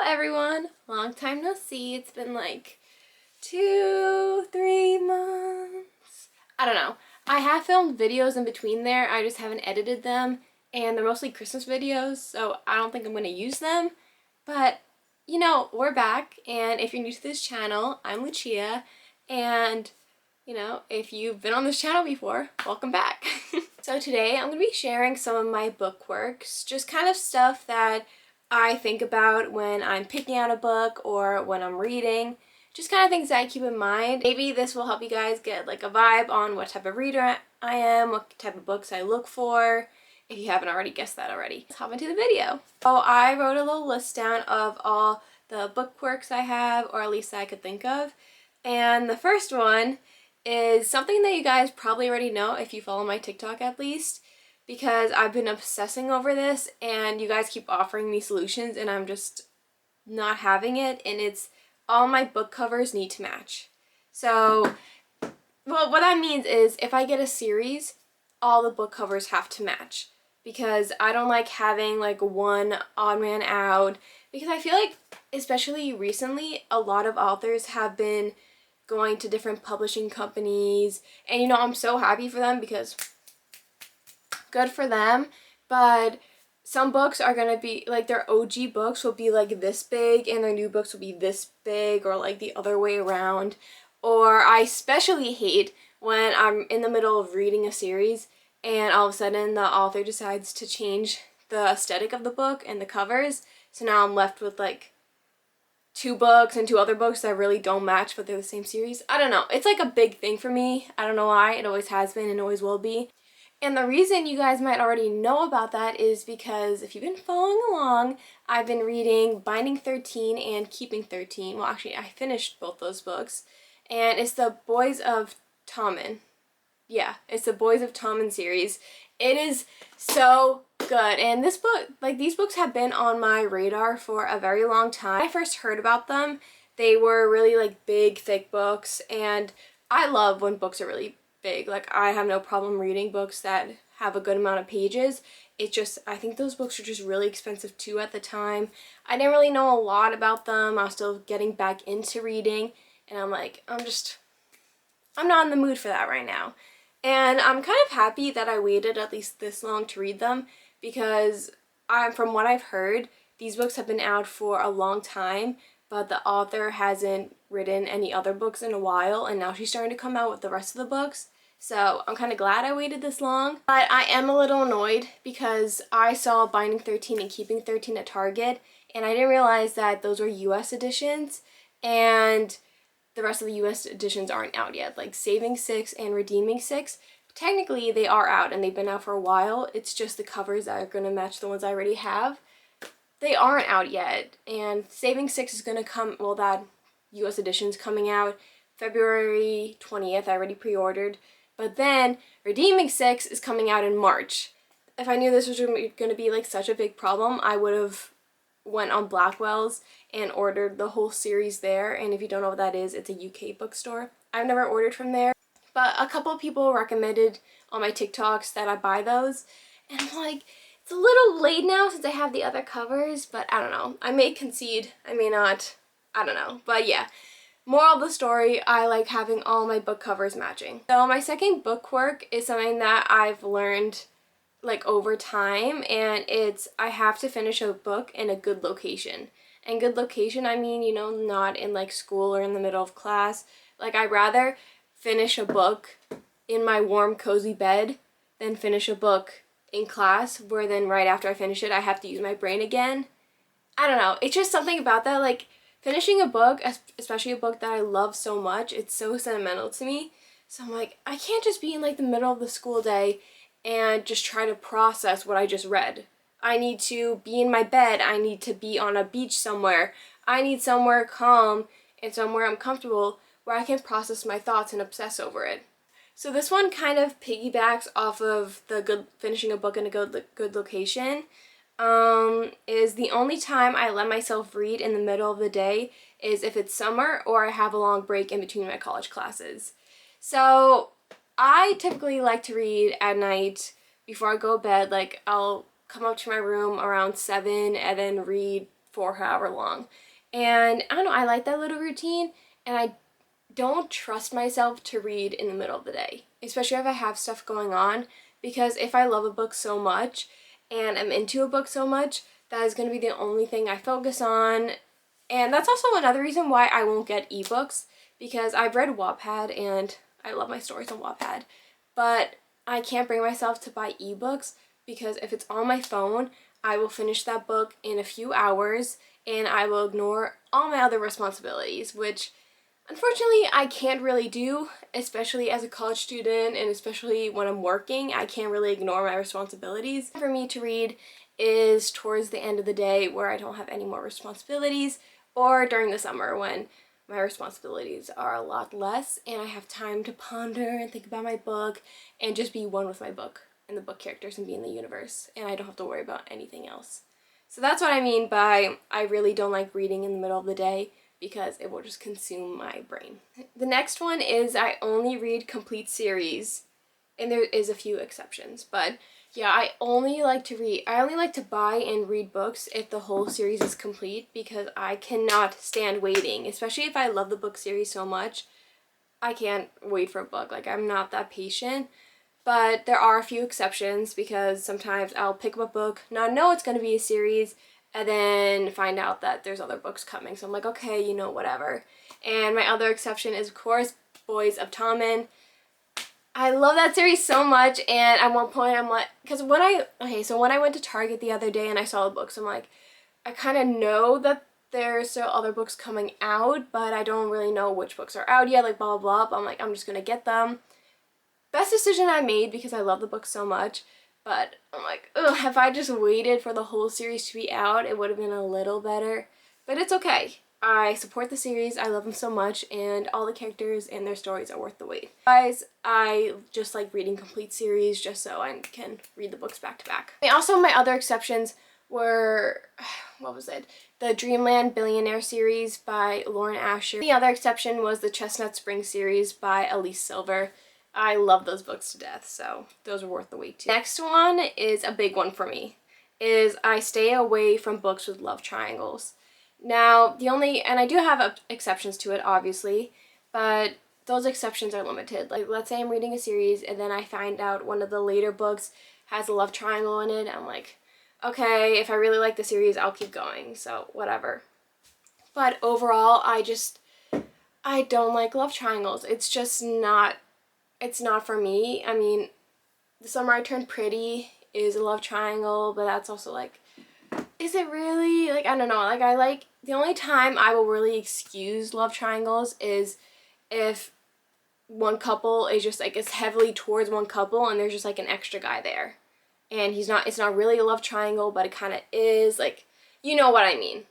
everyone, long time no see. It's been like 2-3 months. I don't know. I have filmed videos in between there, I just haven't edited them, and they're mostly Christmas videos, so I don't think I'm going to use them. But, you know, we're back, and if you're new to this channel, I'm Lucia, and, you know, if you've been on this channel before, welcome back. So today I'm going to be sharing some of my book quirks, just kind of stuff that I think about when I'm picking out a book or when I'm reading. Just kind of things that I keep in mind. Maybe this will help you guys get like a vibe on what type of reader I am, what type of books I look for, if you haven't already guessed that already. Let's hop into the video. So I wrote a little list down of all the book quirks I have, or at least I could think of. And the first one is something that you guys probably already know if you follow my TikTok at least, because I've been obsessing over this and you guys keep offering me solutions and I'm just not having it, and it's all my book covers need to match. So, well, what that means is if I get a series, all the book covers have to match, because I don't like having like one odd man out, because I feel like, especially recently, a lot of authors have been going to different publishing companies, and you know, I'm so happy for them because good for them, but some books are gonna be like, their OG books will be like this big and their new books will be this big, or like the other way around. Or I especially hate when I'm in the middle of reading a series and all of a sudden the author decides to change the aesthetic of the book and the covers, so now I'm left with like two books and two other books that really don't match but they're the same series. I don't know, it's like a big thing for me. I don't know why, it always has been and always will be. And the reason you guys might already know about that is because if you've been following along, I've been reading Binding 13 and Keeping 13. Well, actually, I finished both those books. And it's the Boys of Tommen. Yeah, it's the Boys of Tommen series. It is so good. And this book, like, these books have been on my radar for a very long time. When I first heard about them, they were really, like, big, thick books. And I love when books are really big. Like, I have no problem reading books that have a good amount of pages. It just, I think those books were just really expensive too at the time. I didn't really know a lot about them. I was still getting back into reading, and I'm like, I'm not in the mood for that right now. And I'm kind of happy that I waited at least this long to read them, because from what I've heard, these books have been out for a long time, but the author hasn't written any other books in a while, and now she's starting to come out with the rest of the books. So I'm kind of glad I waited this long. But I am a little annoyed because I saw Binding 13 and Keeping 13 at Target, and I didn't realize that those were US editions, and the rest of the US editions aren't out yet. Like Saving 6 and Redeeming 6, technically they are out and they've been out for a while. It's just the covers that are going to match the ones I already have. They aren't out yet, and Saving 6 is going to come, well, that US edition's coming out February 20th, I already pre-ordered, but then Redeeming 6 is coming out in March. If I knew this was going to be like such a big problem, I would have went on Blackwell's and ordered the whole series there, and if you don't know what that is, it's a UK bookstore. I've never ordered from there, but a couple of people recommended on my TikToks that I buy those, and I'm like, it's a little late now since I have the other covers, but I don't know. I may concede, I may not, I don't know. But yeah, moral of the story, I like having all my book covers matching. So my second book quirk is something that I've learned like over time, and it's I have to finish a book in a good location. And good location, I mean, you know, not in like school or in the middle of class. Like, I'd rather finish a book in my warm, cozy bed than finish a book in class where then right after I finish it I have to use my brain again. I don't know, it's just something about that, like finishing a book, especially a book that I love so much, it's so sentimental to me. So I'm like, I can't just be in like the middle of the school day and just try to process what I just read. I need to be in my bed, I need to be on a beach somewhere, I need somewhere calm and somewhere I'm comfortable where I can process my thoughts and obsess over it. So this one kind of piggybacks off of the finishing a book in a good location. Is the only time I let myself read in the middle of the day is if it's summer or I have a long break in between my college classes. So I typically like to read at night before I go to bed. Like, I'll come up to my room around 7 and then read for however long. And I don't know, I like that little routine, and I don't trust myself to read in the middle of the day, especially if I have stuff going on, because if I love a book so much and I'm into a book so much, that is going to be the only thing I focus on. And that's also another reason why I won't get ebooks, because I've read Wattpad and I love my stories on Wattpad, but I can't bring myself to buy ebooks because if it's on my phone, I will finish that book in a few hours and I will ignore all my other responsibilities, which unfortunately I can't really do, especially as a college student and especially when I'm working. I can't really ignore my responsibilities. For me to read is towards the end of the day where I don't have any more responsibilities, or during the summer when my responsibilities are a lot less and I have time to ponder and think about my book and just be one with my book and the book characters and be in the universe, and I don't have to worry about anything else. So that's what I mean by I really don't like reading in the middle of the day, because it will just consume my brain. The next one is I only read complete series, and there is a few exceptions, but yeah, I only like to buy and read books if the whole series is complete, because I cannot stand waiting, especially if I love the book series so much. I can't wait for a book, like I'm not that patient. But there are a few exceptions, because sometimes I'll pick up a book, not know it's going to be a series, and then find out that there's other books coming. So I'm like, okay, you know, whatever. And my other exception is, of course, Boys of Tommen. I love that series so much, and at one point I'm like, because when I went to Target the other day and I saw the books, I'm like, I kind of know that there's still other books coming out, but I don't really know which books are out yet, like blah, blah, blah. But I'm like, I'm just going to get them. Best decision I made, because I love the book so much, but I'm like, ugh, if I just waited for the whole series to be out, it would have been a little better. But it's okay. I support the series, I love them so much, and all the characters and their stories are worth the wait. Guys, I just like reading complete series just so I can read the books back to back. And also, my other exceptions were, what was it? The Dreamland Billionaire series by Lauren Asher. The other exception was the Chestnut Spring series by Elise Silver. I love those books to death, so those are worth the wait too. Next one is a big one for me, is I stay away from books with love triangles. Now, and I do have exceptions to it, obviously, but those exceptions are limited. Like, let's say I'm reading a series and then I find out one of the later books has a love triangle in it. I'm like, okay, if I really like the series, I'll keep going, so whatever. But overall, I don't like love triangles. It's not for me. I mean, The Summer I Turned Pretty is a love triangle, but that's also like, is it really? Like, I don't know. Like, the only time I will really excuse love triangles is if one couple is just like, it's heavily towards one couple and there's just like an extra guy there. And it's not really a love triangle, but it kind of is. Like, you know what I mean.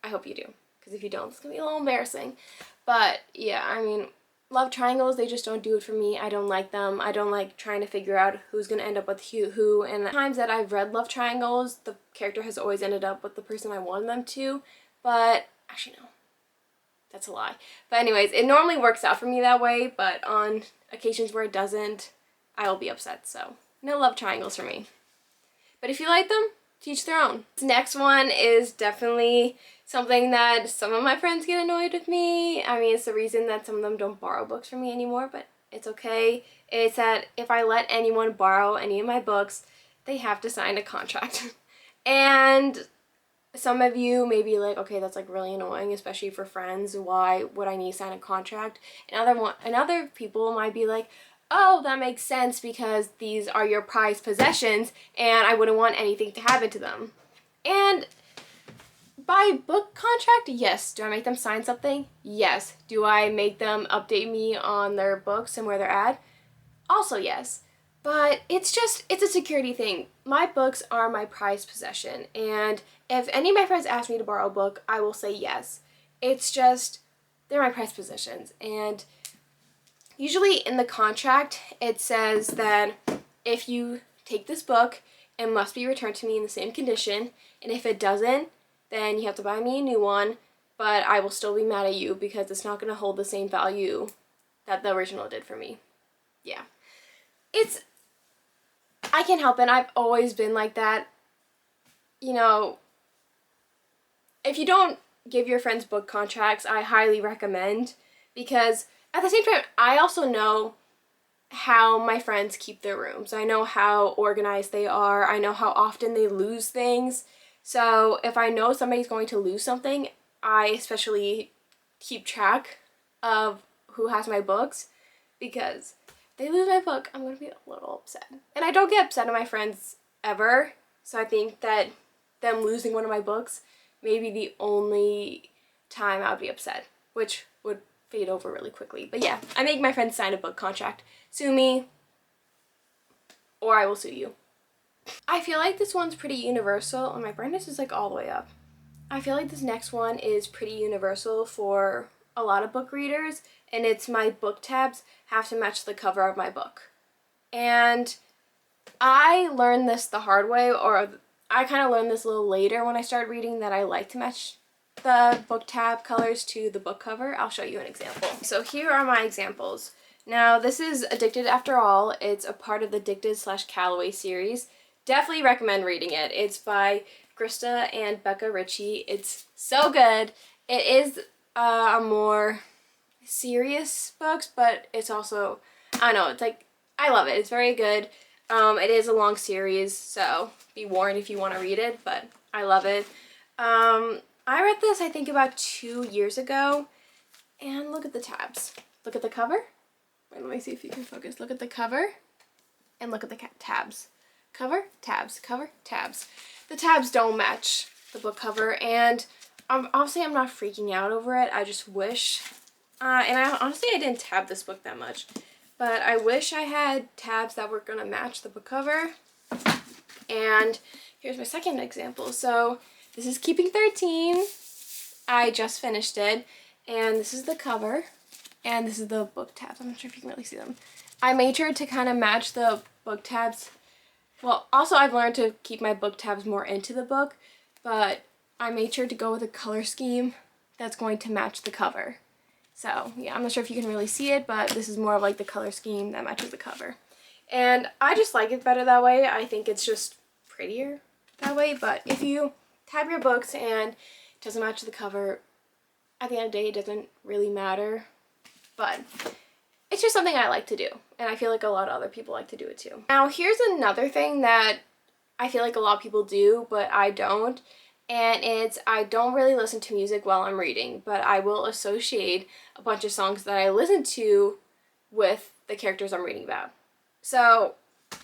I hope you do. Because if you don't, it's going to be a little embarrassing. But yeah, I mean, love triangles, they just don't do it for me. I don't like them. I don't like trying to figure out who's going to end up with who. And the times that I've read love triangles, the character has always ended up with the person I wanted them to. But actually, no. That's a lie. But anyways, it normally works out for me that way. But on occasions where it doesn't, I will be upset. So no love triangles for me. But if you like them, teach their own. This next one is definitely something that some of my friends get annoyed with me. I mean, it's the reason that some of them don't borrow books from me anymore, but it's okay. It's that if I let anyone borrow any of my books, they have to sign a contract. And some of you may be like, okay, that's like really annoying, especially for friends. Why would I need to sign a contract? And other people might be like, oh, that makes sense because these are your prized possessions and I wouldn't want anything to happen to them. And by book contract, yes. Do I make them sign something? Yes. Do I make them update me on their books and where they're at? Also yes. But it's a security thing. My books are my prized possession, and if any of my friends ask me to borrow a book, I will say yes. It's just, they're my prized possessions, and usually in the contract, it says that if you take this book, it must be returned to me in the same condition, and if it doesn't, then you have to buy me a new one, but I will still be mad at you because it's not going to hold the same value that the original did for me. Yeah. I can't help it. I've always been like that. You know, if you don't give your friends book contracts, I highly recommend, because at the same time, I also know how my friends keep their rooms. I know how organized they are. I know how often they lose things. So if I know somebody's going to lose something, I especially keep track of who has my books, because if they lose my book, I'm going to be a little upset. And I don't get upset at my friends ever, so I think that them losing one of my books may be the only time I would be upset, which would fade over really quickly. But yeah, I make my friends sign a book contract. Sue me, or I will sue you. I feel like this one's pretty universal, and my brightness is like all the way up. I feel like this next one is pretty universal for a lot of book readers, and it's my book tabs have to match the cover of my book. And I learned this the hard way, or I kind of learned this a little later when I started reading, that I like to match the book tab colors to the book cover. I'll show you an example. So here are my examples. Now, this is Addicted After All. It's a part of the Addicted/Calloway series. Definitely recommend reading it. It's by Krista and Becca Ritchie. It's so good. It is a more serious book, but it's also, I don't know, it's like, I love it. It's very good. It is a long series, so be warned if you want to read it, but I love it. I read this, I think, about 2 years ago, and look at the tabs. Look at the cover. Wait, let me see if you can focus. Look at the cover, and look at the tabs. Cover, tabs, cover, tabs. The tabs don't match the book cover, and obviously I'm not freaking out over it. I just wish, and honestly I didn't tab this book that much, but I wish I had tabs that were gonna match the book cover. And here's my second example. So this is Keeping 13. I just finished it, and this is the cover, and this is the book tabs. I'm not sure if you can really see them. I made sure to kind of match the book tabs. Well, also I've learned to keep my book tabs more into the book, but I made sure to go with a color scheme that's going to match the cover. So yeah, I'm not sure if you can really see it, but this is more of like the color scheme that matches the cover. And I just like it better that way. I think it's just prettier that way, but if you tab your books and it doesn't match the cover, at the end of the day it doesn't really matter. But it's just something I like to do, and I feel like a lot of other people like to do it too. Now here's another thing that I feel like a lot of people do, but I don't, and it's I don't really listen to music while I'm reading, but I will associate a bunch of songs that I listen to with the characters I'm reading about. So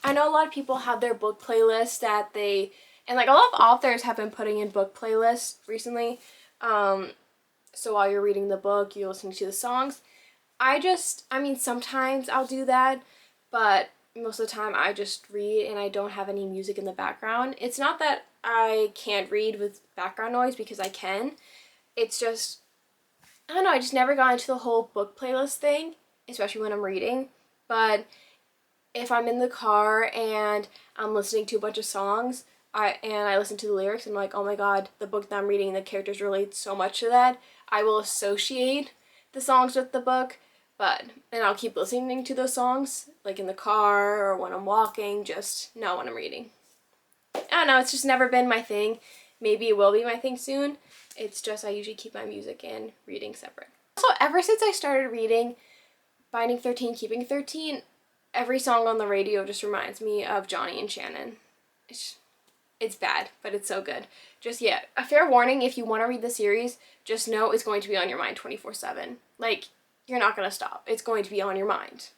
I know a lot of people have their book playlists that they, and like a lot of authors have been putting in book playlists recently. So while you're reading the book, you're listening to the songs. I mean, sometimes I'll do that, but most of the time I just read and I don't have any music in the background. It's not that I can't read with background noise, because I can. It's just, I don't know, I just never got into the whole book playlist thing, especially when I'm reading. But if I'm in the car and I'm listening to a bunch of songs, I listen to the lyrics and I'm like, oh my god, the book that I'm reading, the characters relate so much to that, I will associate the songs with the book. And I'll keep listening to those songs, like in the car or when I'm walking, just not when I'm reading. I don't know, it's just never been my thing. Maybe it will be my thing soon. It's just I usually keep my music and reading separate. Also, ever since I started reading Binding 13, Keeping 13, every song on the radio just reminds me of Johnny and Shannon. It's bad, but it's so good. Just, yeah, a fair warning, if you want to read the series, just know it's going to be on your mind 24/7. Like, you're not going to stop. It's going to be on your mind.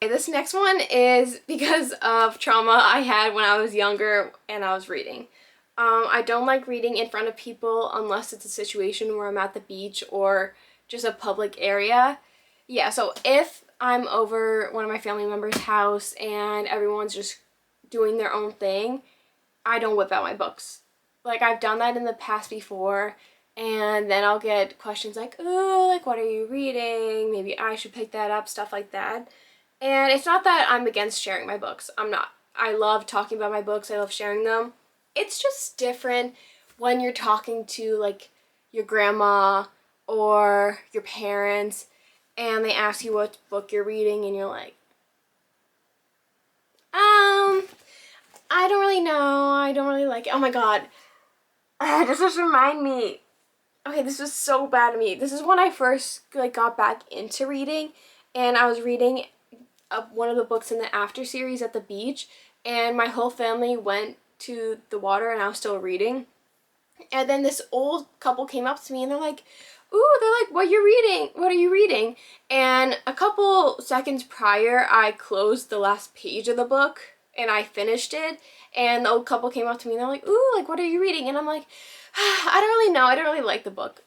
Okay, this next one is because of trauma I had when I was younger and I was reading. I don't like reading in front of people unless it's a situation where I'm at the beach or just a public area. Yeah, so if I'm over one of my family members' house and everyone's just doing their own thing, I don't whip out my books. Like, I've done that in the past before, and then I'll get questions like, oh, like, what are you reading? Maybe I should pick that up, stuff like that. And it's not that I'm against sharing my books. I'm not. I love talking about my books. I love sharing them. It's just different when you're talking to, like, your grandma or your parents, and they ask you what book you're reading, and you're like, I don't really know. I don't really like it. Oh my god. Does this remind me? Okay, this was so bad of me. This is when I first like got back into reading, and I was reading one of the books in the After series at the beach, and my whole family went to the water, and I was still reading. And then this old couple came up to me, and they're like, "Ooh," they're like, "What are you reading? What are you reading?" And a couple seconds prior, I closed the last page of the book, and I finished it. And the old couple came up to me, and they're like, "Ooh, like, what are you reading?" And I'm like, I don't really know. I don't really like the book.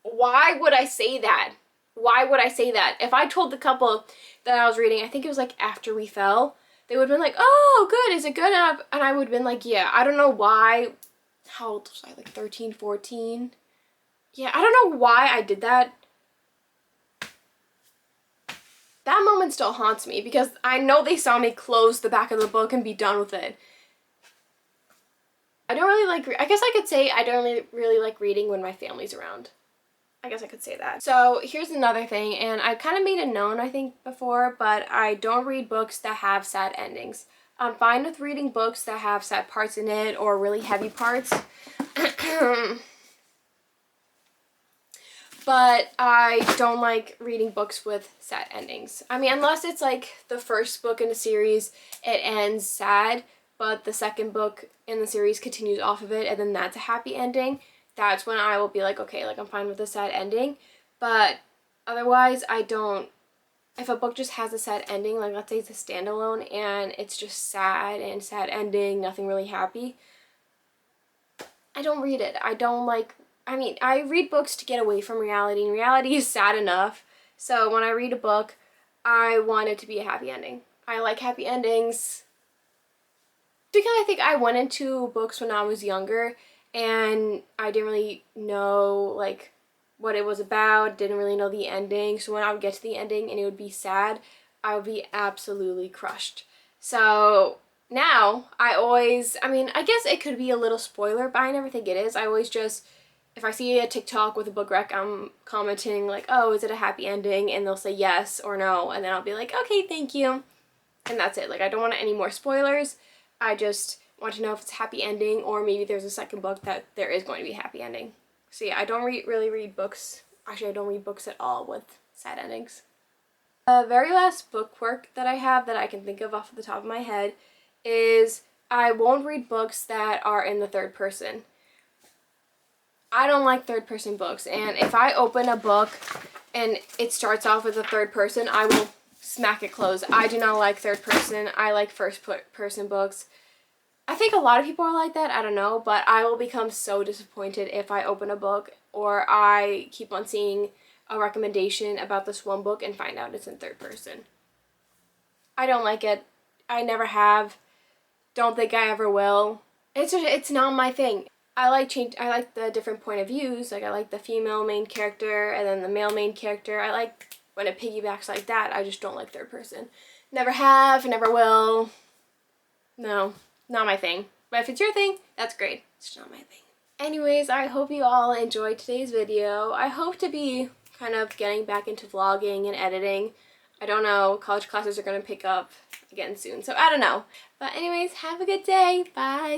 Why would I say that? Why would I say that? If I told the couple that I was reading, I think it was like After We Fell, they would have been like, "Oh, good. Is it good?" And I would have been like, "Yeah." I don't know why. How old was I? Like 13, 14? Yeah, I don't know why I did that. That moment still haunts me because I know they saw me close the back of the book and be done with it. I don't really like, I guess I could say I don't really like reading when my family's around. I guess I could say that. So here's another thing, and I kind of made it known, I think, before, but I don't read books that have sad endings. I'm fine with reading books that have sad parts in it or really heavy parts. But I don't like reading books with sad endings. I mean, unless it's like the first book in a series, it ends sad, but the second book in the series continues off of it, and then that's a happy ending. That's when I will be like, okay, like I'm fine with a sad ending. But otherwise, I don't. If a book just has a sad ending, like let's say it's a standalone and it's just sad and sad ending, nothing really happy, I don't read it. I don't like, I mean, I read books to get away from reality, and reality is sad enough. So when I read a book, I want it to be a happy ending. I like happy endings because I think I went into books when I was younger and I didn't really know like what it was about, didn't really know the ending. So when I would get to the ending and it would be sad, I would be absolutely crushed. So now I mean, I guess it could be a little spoiler, but I never think it is. I always just, if I see a TikTok with a book rec, I'm commenting like, "Oh, is it a happy ending?" And they'll say yes or no, and then I'll be like, "Okay, thank you." And that's it. Like, I don't want any more spoilers. I just want to know if it's a happy ending, or maybe there's a second book that there is going to be a happy ending. So yeah, I don't really read books. Actually, I don't read books at all with sad endings. The very last book quirk that I have that I can think of off the top of my head is I won't read books that are in the third person. I don't like third person books, and if I open a book and it starts off with a third person, I will smack it closed. I do not like third person. I like first person books. I think a lot of people are like that, I don't know, but I will become so disappointed if I open a book or I keep on seeing a recommendation about this one book and find out it's in third person. I don't like it. I never have. Don't think I ever will. It's not my thing. I like the different point of views. Like I like the female main character and then the male main character. I like when it piggybacks like that. I just don't like third person. Never have, never will. No, not my thing. But if it's your thing, that's great. It's just not my thing. Anyways, I hope you all enjoyed today's video. I hope to be kind of getting back into vlogging and editing. I don't know, college classes are going to pick up again soon, so I don't know. But anyways, have a good day. Bye.